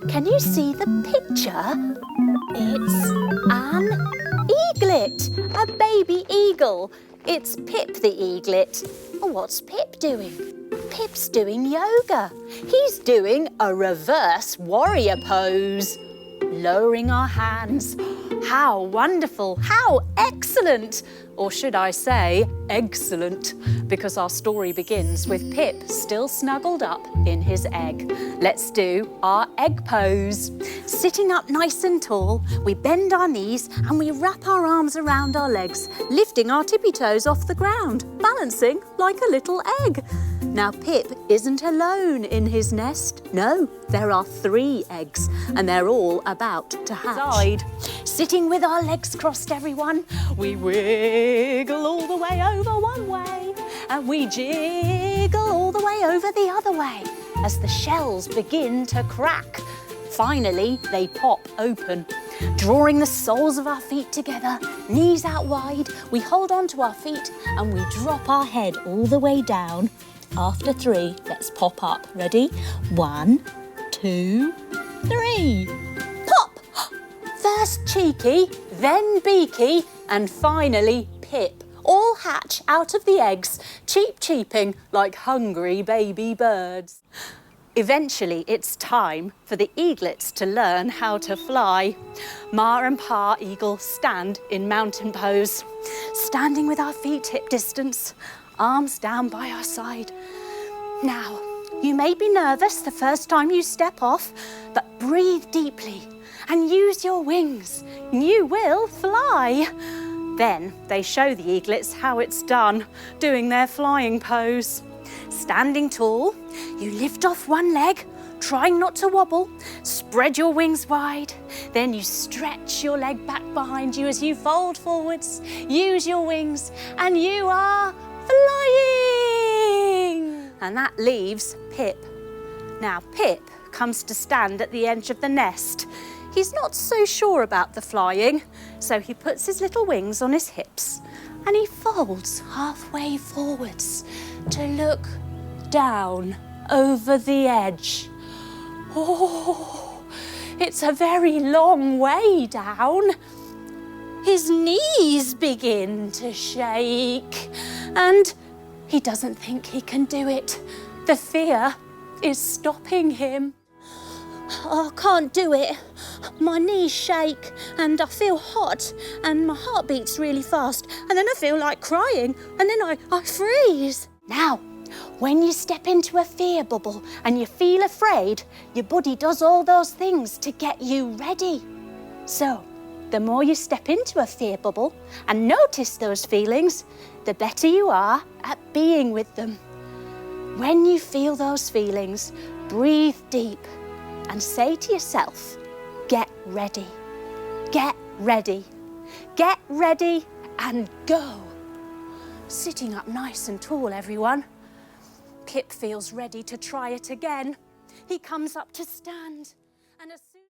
can you see the picture? It's an eaglet, a baby eagle. It's Pip the Eaglet. What's Pip doing? Pip's doing yoga. He's doing a reverse warrior pose. Lowering our hands. How wonderful, how excellent. Or should I say, excellent, because our story begins with Pip still snuggled up in his egg. Let's do our egg pose. Sitting up nice and tall, we bend our knees and we wrap our arms around our legs, lifting our tippy toes off the ground, balancing like a little egg. Now Pip isn't alone in his nest. No, there are 3 eggs and they're all about to hatch. Sitting with our legs crossed, everyone, we wiggle all the way over one way and we jiggle all the way over the other way as the shells begin to crack. Finally, they pop open. Drawing the soles of our feet together, knees out wide, we hold onto our feet and we drop our head all the way down. After 3, let's pop up. Ready? 1, 2, 3. Pop! First cheeky, then beaky, and finally Pip. All hatch out of the eggs, cheeping like hungry baby birds. Eventually, it's time for the eaglets to learn how to fly. Ma and Pa Eagle stand in mountain pose, standing with our feet hip distance, arms down by our side. Now, you may be nervous the first time you step off, but breathe deeply and use your wings. You will fly. Then they show the eaglets how it's done, doing their flying pose. Standing tall, you lift off one leg, trying not to wobble. Spread your wings wide. Then you stretch your leg back behind you as you fold forwards. Use your wings and you are flying! And that leaves Pip. Now Pip comes to stand at the edge of the nest. He's not so sure about the flying, so he puts his little wings on his hips and he folds halfway forwards to look down over the edge. Oh, it's a very long way down. His knees begin to shake and he doesn't think he can do it. The fear is stopping him. I can't do it. My knees shake and I feel hot and my heart beats really fast and then I feel like crying and then I freeze. Now, when you step into a fear bubble and you feel afraid, your body does all those things to get you ready. So, the more you step into a fear bubble and notice those feelings, the better you are at being with them. When you feel those feelings, breathe deep and say to yourself, get ready, get ready, get ready and go. Sitting up nice and tall, everyone. Pip feels ready to try it again. He comes up to stand.